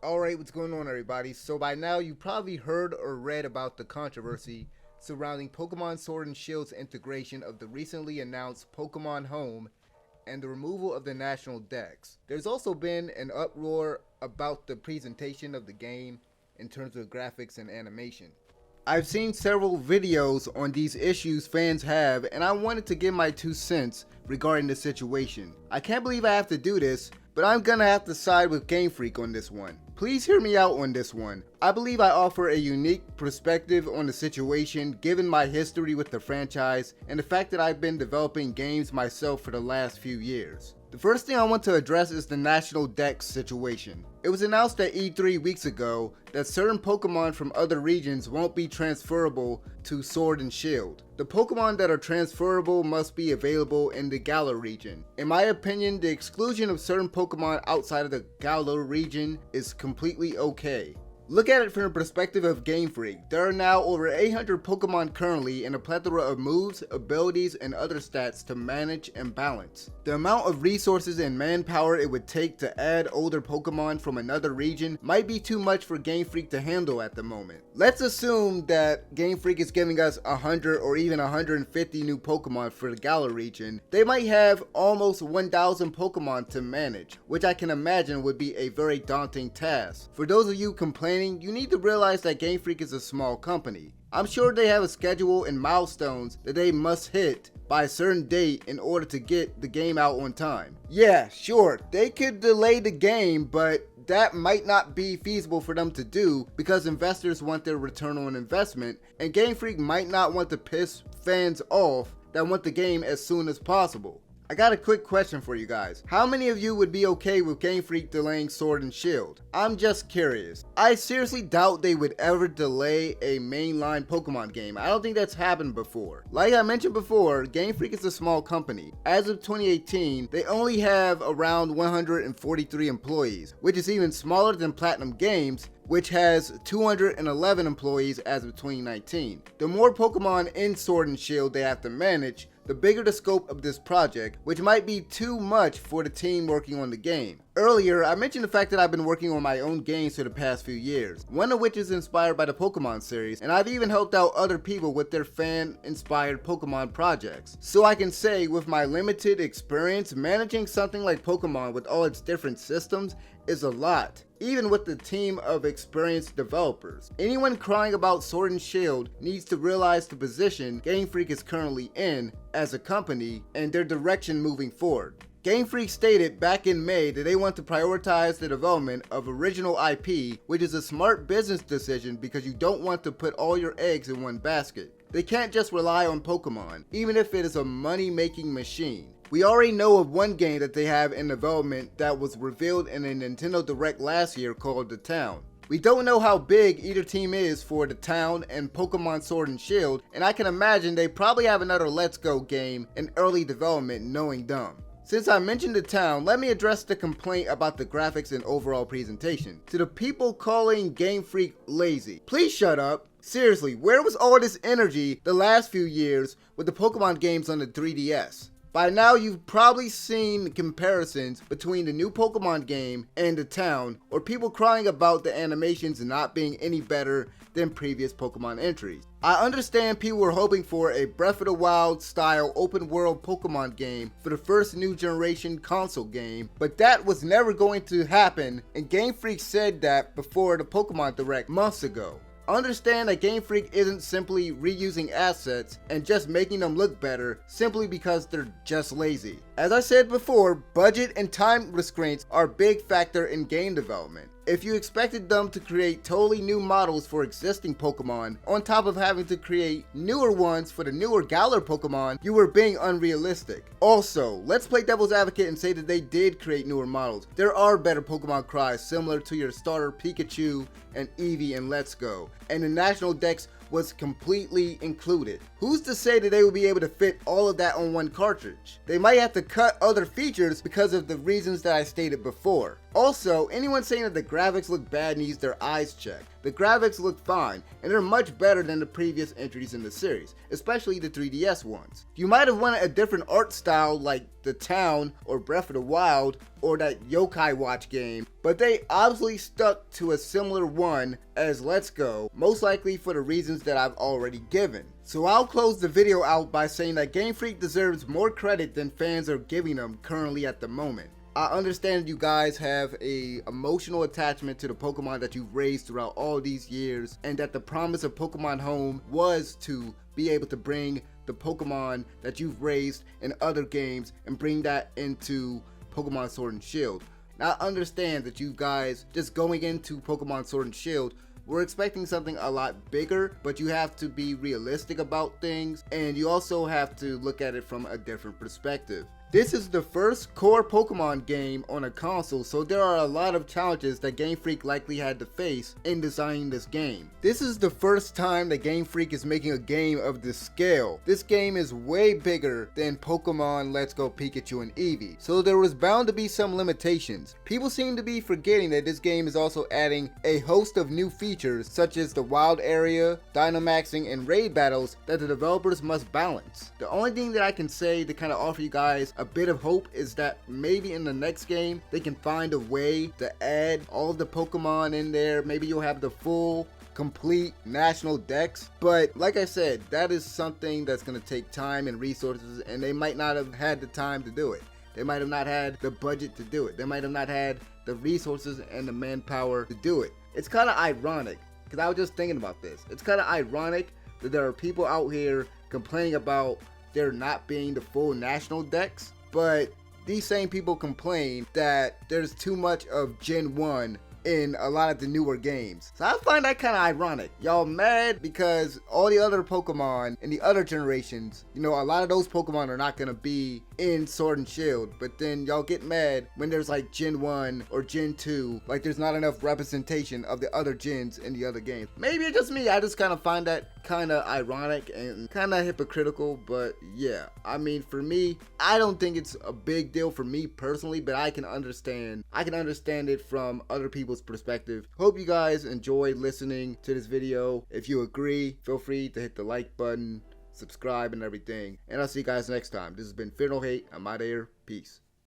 Alright, what's going on, everybody? So by now you probably heard or read about the controversy surrounding Pokemon Sword and Shield's integration of the recently announced Pokemon Home and the removal of the national dex. There's also been an uproar about the presentation of the game in terms of graphics and animation. I've seen several videos on these issues fans have, and I wanted to give my 2 cents regarding the situation. I can't believe I have to do this, but I'm gonna have to side with Game Freak on this one. Please hear me out on this one. I believe I offer a unique perspective on the situation given my history with the franchise and the fact that I've been developing games myself for the last few years. The first thing I want to address is the national dex situation. It was announced at E3 weeks ago that certain Pokemon from other regions won't be transferable to Sword and Shield. The Pokemon that are transferable must be available in the Galar region. In my opinion, the exclusion of certain Pokemon outside of the Galar region is completely okay. Look at it from the perspective of Game Freak. There are now over 800 Pokemon currently and a plethora of moves, abilities, and other stats to manage and balance. The amount of resources and manpower it would take to add older Pokemon from another region might be too much for Game Freak to handle at the moment. Let's assume that Game Freak is giving us 100 or even 150 new Pokemon for the Galar region. They might have almost 1,000 Pokemon to manage, which I can imagine would be a very daunting task. For those of you complaining, you need to realize that Game Freak is a small company. I'm sure they have a schedule and milestones that they must hit by a certain date in order to get the game out on time. Yeah, sure, they could delay the game, but that might not be feasible for them to do because investors want their return on investment, and Game Freak might not want to piss fans off that want the game as soon as possible. I got a quick question for you guys. How many of you would be okay with Game Freak delaying Sword and Shield? I'm just curious. I seriously doubt they would ever delay a mainline Pokemon game. I don't think that's happened before. Like I mentioned before, Game Freak is a small company. As of 2018, they only have around 143 employees, which is even smaller than Platinum Games, which has 211 employees as of 2019. The more Pokemon in Sword and Shield they have to manage, the bigger the scope of this project, which might be too much for the team working on the game. Earlier, I mentioned the fact that I've been working on my own games for the past few years, one of which is inspired by the Pokemon series, and I've even helped out other people with their fan-inspired Pokemon projects. So I can say, with my limited experience, managing something like Pokemon with all its different systems is a lot, even with the team of experienced developers. Anyone crying about Sword and Shield needs to realize the position Game Freak is currently in as a company and their direction moving forward. Game Freak stated back in May that they want to prioritize the development of original IP, which is a smart business decision because you don't want to put all your eggs in one basket. They can't just rely on Pokemon, even if it is a money-making machine. We already know of one game that they have in development that was revealed in a Nintendo Direct last year called The Town. We don't know how big either team is for The Town and Pokemon Sword and Shield, and I can imagine they probably have another Let's Go game in early development, knowing them. Since I mentioned The Town, let me address the complaint about the graphics and overall presentation. To the people calling Game Freak lazy, please shut up. Seriously, where was all this energy the last few years with the Pokemon games on the 3DS? By now, you've probably seen comparisons between the new Pokemon game and The Town, or people crying about the animations not being any better than previous Pokemon entries. I understand people were hoping for a Breath of the Wild style open world Pokemon game for the first new generation console game, but that was never going to happen, and Game Freak said that before the Pokemon Direct months ago. Understand that Game Freak isn't simply reusing assets and just making them look better simply because they're just lazy. As I said before, budget and time restraints are a big factor in game development. If you expected them to create totally new models for existing Pokemon, on top of having to create newer ones for the newer Galar Pokemon, you were being unrealistic. Also, let's play devil's advocate and say that they did create newer models. There are better Pokemon cries similar to your starter Pikachu and Eevee and Let's Go, and the National Dex was completely included. Who's to say that they will be able to fit all of that on one cartridge? They might have to cut other features because of the reasons that I stated before. Also, anyone saying that the graphics look bad needs their eyes checked. The graphics look fine, and they're much better than the previous entries in the series, especially the 3DS ones. You might have wanted a different art style like The Town or Breath of the Wild or that Yokai Watch game, but they obviously stuck to a similar one as Let's Go, most likely for the reasons that I've already given. So I'll close the video out by saying that Game Freak deserves more credit than fans are giving them currently at the moment. I understand you guys have a emotional attachment to the Pokemon that you've raised throughout all these years, and that the promise of Pokemon Home was to be able to bring the Pokemon that you've raised in other games and bring that into Pokemon Sword and Shield. Now I understand that you guys just going into Pokemon Sword and Shield we're expecting something a lot bigger, but you have to be realistic about things, and you also have to look at it from a different perspective. This is the first core Pokemon game on a console, so there are a lot of challenges that Game Freak likely had to face in designing this game. This is the first time that Game Freak is making a game of this scale. This game is way bigger than Pokemon Let's Go Pikachu and Eevee, so there was bound to be some limitations. People seem to be forgetting that this game is also adding a host of new features such as the wild area, Dynamaxing, and raid battles that the developers must balance. The only thing that I can say to kind of offer you guys a bit of hope is that maybe in the next game they can find a way to add all of the Pokemon in there. Maybe you'll have the full complete national dex, but like I said, that is something that's going to take time and resources, and they might not have had the time to do it. They might have not had the budget to do it. They might have not had the resources and the manpower to do it. It's kind of ironic, because I was just thinking about this. It's kind of ironic that there are people out here complaining about there not being the full national dex, but these same people complain that there's too much of Gen 1 in a lot of the newer games. So I find that kind of ironic. Y'all mad because all the other Pokemon in the other generations, you know, a lot of those Pokemon are not going to be in Sword and Shield, but then y'all get mad when there's like Gen 1 or Gen 2, like there's not enough representation of the other gens in the other games. Maybe it's just me, I just kind of find that kind of ironic and kind of hypocritical, but yeah, I mean, for me, I don't think it's a big deal for me personally, but I can understand it from other people's perspective. Hope you guys enjoyed listening to this video. If you agree, feel free to hit the like button, subscribe and everything, and I'll see you guys next time. This has been Fear No Hate. I'm out of here. Peace.